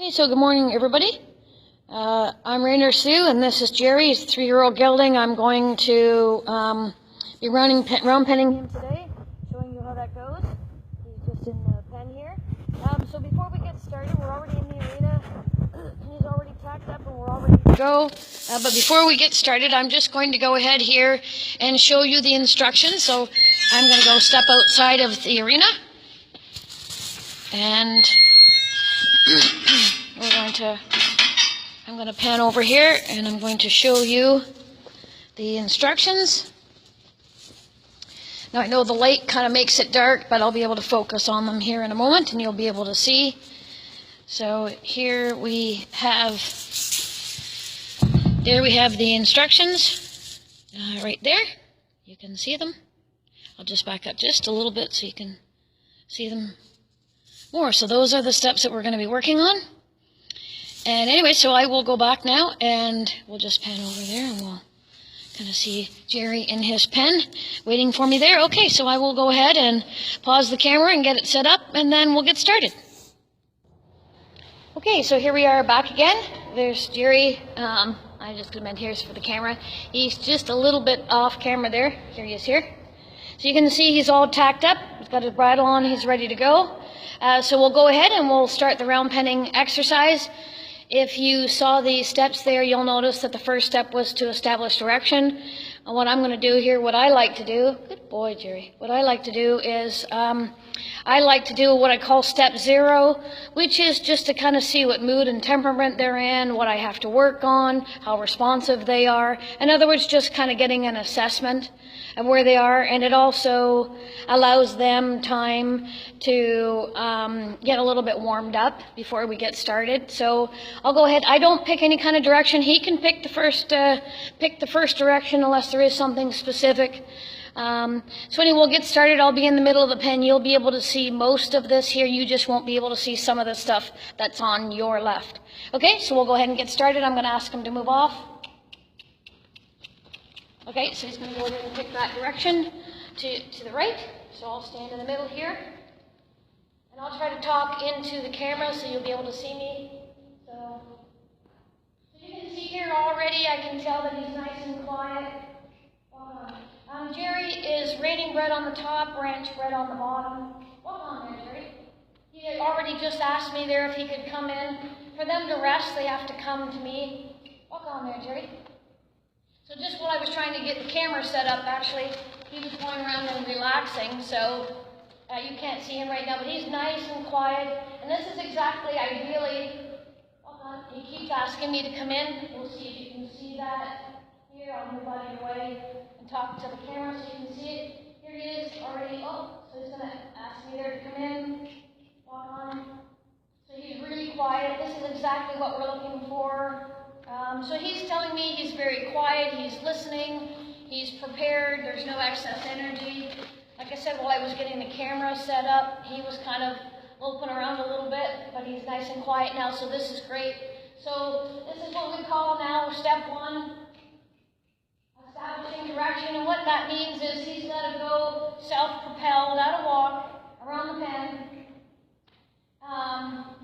Okay, so good morning, everybody. I'm Rainer Sue, and this is Jerry. He's a 3-year-old gelding. I'm going to be round penning him today, showing you how that goes. He's just in the pen here. So before we get started, we're already in the arena. He's already tacked up, and we're all ready to go. But before we get started, I'm just going to go ahead here and show you the instructions. So I'm going to go step outside of the arena, and I'm going to pan over here, and I'm going to show you the instructions. Now I know the light kind of makes it dark, but I'll be able to focus on them here in a moment, and you'll be able to see. So here we have the instructions right there. You can see them. I'll just back up just a little bit so you can see them more. So those are the steps that we're going to be working on. And anyway, so I will go back now, and we'll just pan over there, and we'll kind of see Jerry in his pen waiting for me there. Okay, so I will go ahead and pause the camera and get it set up, and then we'll get started. Okay, so here we are back again. There's Jerry. I just meant here's for the camera. He's just a little bit off camera there. Here he is here. So you can see he's all tacked up. He's got his bridle on. He's ready to go. So we'll go ahead and we'll start the round penning exercise. If you saw the steps there, you'll notice that the first step was to establish direction. And what I'm going to do here, what I like to do, good boy, Jerry, what I like to do is I like to do what I call step 0, which is just to kind of see what mood and temperament they're in, what I have to work on, how responsive they are. In other words, just kind of getting an assessment of where they are, and it also allows them time to get a little bit warmed up before we get started. So I'll go ahead. I don't pick any kind of direction. He can pick the first direction unless there is something specific. So anyway, we'll get started. I'll be in the middle of the pen. You'll be able to see most of this here. You just won't be able to see some of the stuff that's on your left. Okay, so we'll go ahead and get started. I'm going to ask him to move off. Okay, so he's going to go ahead and pick that direction to the right. So I'll stand in the middle here. And I'll try to talk into the camera so you'll be able to see me. So you can see here already, I can tell that he's nice and quiet. Jerry is raining bread on the top, ranch bread on the bottom. Walk on there, Jerry. He had already just asked me there if he could come in. For them to rest, they have to come to me. Walk on there, Jerry. So just while I was trying to get the camera set up, actually, he was going around and relaxing, so you can't see him right now, but he's nice and quiet. And this is exactly, walk on, he keeps asking me to come in. We'll see if you can see that. Here, I'll move out of your way and talk to the camera so you can see it. Here he is already. Oh, so he's going to ask me there to come in. Walk on. So he's really quiet. This is exactly what we're looking for. So he's telling me he's very quiet. He's listening. He's prepared. There's no excess energy. Like I said, while I was getting the camera set up, he was kind of loping around a little bit, but he's nice and quiet now, so this is great. So this is what we call now step 1. Establishing direction, and what that means is he's got to go self-propel without a walk around the pen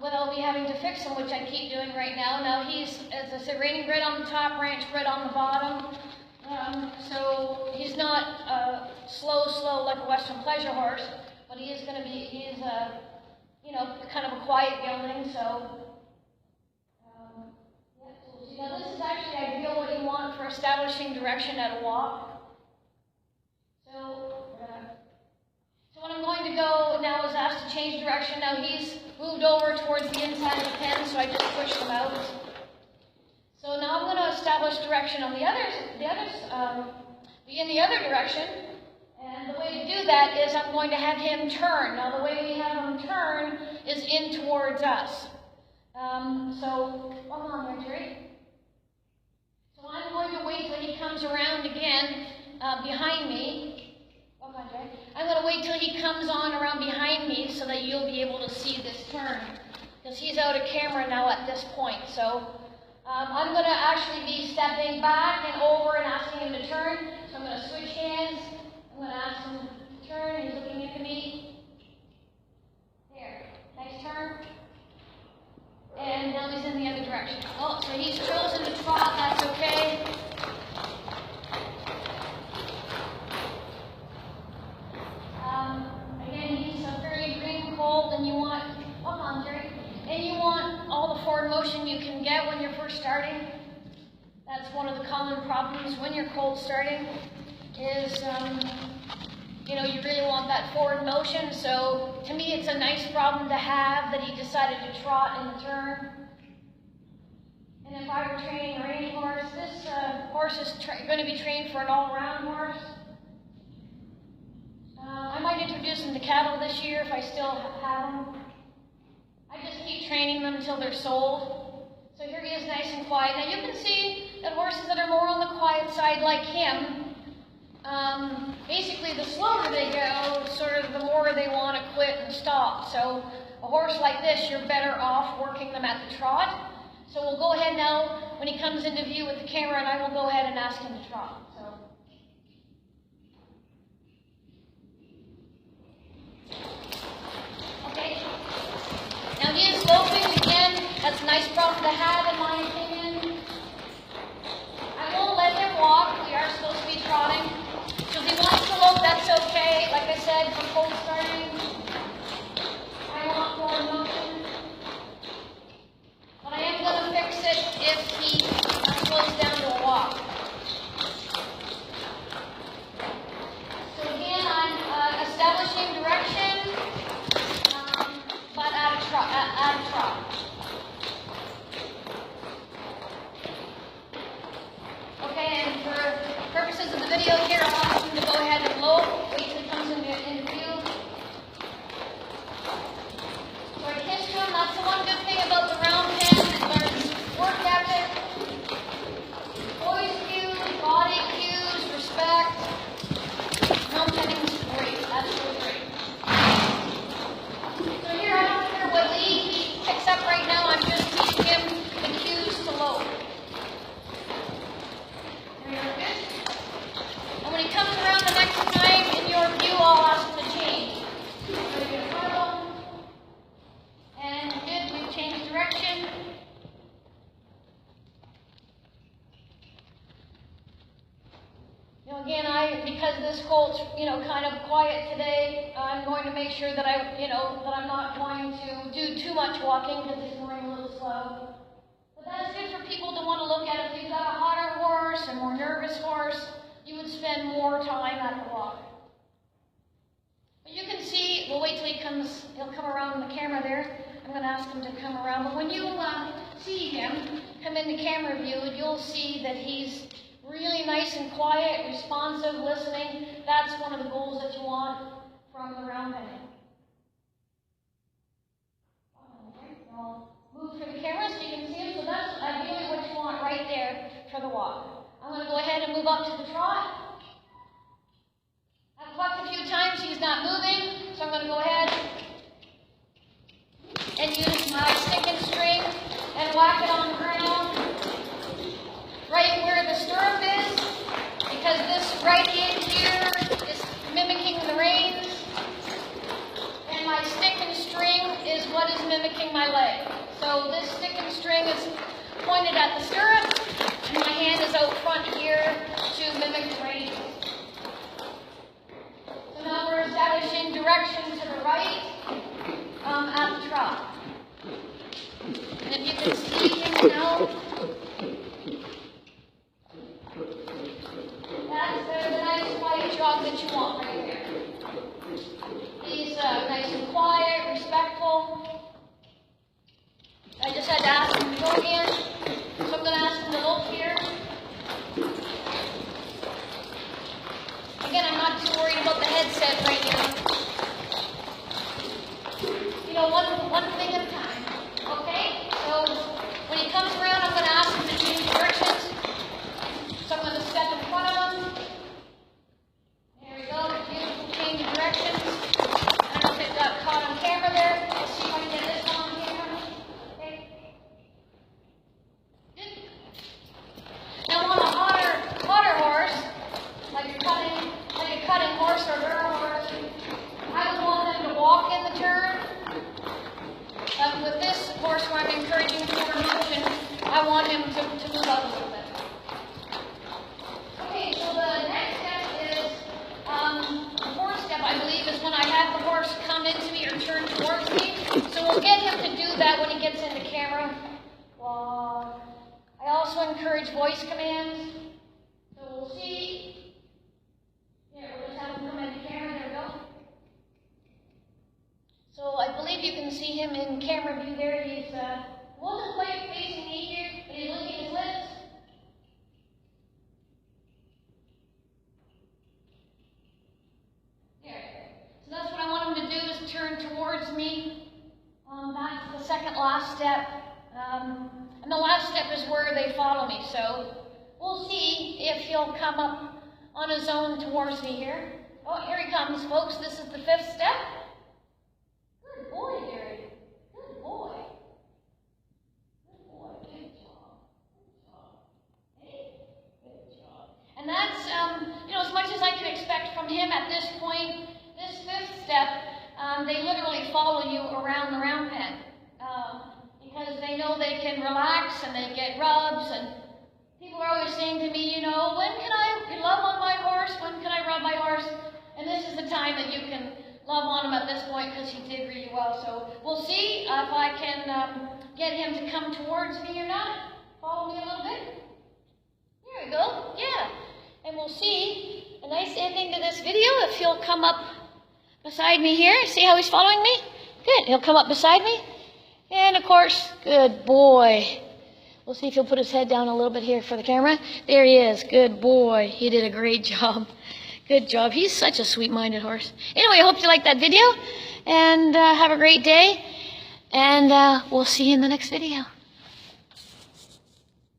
without me having to fix him, which I keep doing right now. Now he's, as I said, raining bread on the top, ranch bread on the bottom. So he's not slow like a Western pleasure horse, but he is going to be, he is kind of a quiet gelding, so. Now this is actually ideal what you want for establishing direction at a walk. So what I'm going to go now is asked to change direction. Now he's moved over towards the inside of the pen, so I just pushed him out. So now I'm going to establish direction on in the other direction. And the way to do that is I'm going to have him turn. Now the way we have him turn is in towards us. So hold on there, Jerry. So I'm going to wait till he comes around again behind me. Hold on, Jerry. I'm going to wait till he comes on around behind me so that you'll be able to see this turn. Because he's out of camera now at this point. So I'm going to actually be stepping back and over and asking him to turn. So I'm going to switch hands. I'm going to ask him to turn. He's looking at me. There. Nice turn. And direction. Oh, so he's chosen to trot, that's okay. Again, he's a very green colt, and you want, come on, Jerry, and you want all the forward motion you can get when you're first starting. That's one of the common problems when you're colt starting, is, you know, you really want that forward motion. So to me, it's a nice problem to have that he decided to trot in the turn. And if I were training a reining horse, this horse is going to be trained for an all-round horse. I might introduce him to cattle this year if I still have them. I just keep training them until they're sold. So here he is, nice and quiet. Now you can see that horses that are more on the quiet side, like him, basically the slower they go, sort of the more they want to quit and stop. So a horse like this, you're better off working them at the trot. So we'll go ahead now, when he comes into view with the camera, and I will go ahead and ask him to trot. Okay. Now he is loping again. That's a nice problem to have, in my opinion. I won't let him walk. We are supposed to be trotting. So if he wants to lope, that's okay. Like I said, for colt starting, I want forward motion. But I am going to fix it if he slows down to a walk. So again, I'm establishing direction, but at a trot. Okay, and for purposes of the video here, I want him to go ahead and lope. Wait till he comes into view. So I kissed him. That's the one good thing about the round pen. It learns work ethic, voice cues, body cues, respect. Roundpenning is great. That's really great. So here I don't care what lead, except right now I'm just teaching him the cues to lope. And when he comes around the next time in your view, I'll ask him to change. So you're going to follow. And good, we've changed direction. You know, again, because this colt's, kind of quiet today, I'm going to make sure that that I'm not going to do too much walking because he's going a little slow. But that's good for people to want to look at. If you've got a hotter horse, a more nervous horse, you would spend more time at the walk. But you can see, we'll wait till he'll come around the camera there. I'm going to ask him to come around. But when you see him come into camera view, you'll see that he's really nice and quiet, responsive, listening. That's one of the goals that you want from the roundpenning. Okay, I'll move through the camera so you can see him. So that's ideally what you want right there for the walk. I'm going to go ahead and move up to the trot. I've plucked a few times, he's not moving, so I'm going to go ahead and use my stick and string and whack it on the ground right where the stirrup is, because this right in here is mimicking the reins, and my stick and string is what is mimicking my leg. So this stick and string is pointed at the stirrup, and my hand is out front here to mimic the reins. So now we're establishing direction to the right at the trot. And if you can see him now, that's the nice quiet jog that you want right there. He's nice and quiet, respectful. I just had to ask him to go again, so I'm going to ask him to lope here. Again, I'm not too worried about the headset right now. One thing at a time. Okay? So when he comes around, I'm going to ask him to change directions. So I'm going to step in front of him. There we go. Beautiful change of directions. I don't know if it got caught on camera there. Let's see if I can get this one on camera. Okay. Good. Now on a hotter horse, like a cutting horse or a barrel horse, I want him to move up a little bit. Okay, so the next step is, the fourth step, I believe, is when I have the horse come into me or turn towards me. So we'll get him to do that when he gets into camera. I also encourage voice commands. So we'll see. Yeah, we'll just have him come into camera. There we go. So I believe you can see him in camera view there. He's wasn't quite facing me here, but he's licking his lips. There. So that's what I want him to do, is turn towards me. That's the second last step. And the last step is where they follow me. So we'll see if he'll come up on his own towards me here. Oh, here he comes, folks. This is the fifth step. Good boy, Gary. Good boy. Good boy. Good job. Good job. Hey, good job. And that's, as much as I can expect from him at this point, this fifth step, they literally follow you around the round pen. Because they know they can relax and they get rubs, and people are always saying to me, when can I love on my horse? When can I rub my horse? And this is the time that you can love on him at this point, because he did really well. So we'll see if I can get him to come towards me or not. Follow me a little bit. There we go. Yeah. And we'll see a nice ending to this video if he'll come up beside me here. See how he's following me? Good. He'll come up beside me. And of course, good boy. We'll see if he'll put his head down a little bit here for the camera. There he is. Good boy. He did a great job. Good job. He's such a sweet-minded horse. Anyway, I hope you liked that video. And have a great day. And we'll see you in the next video.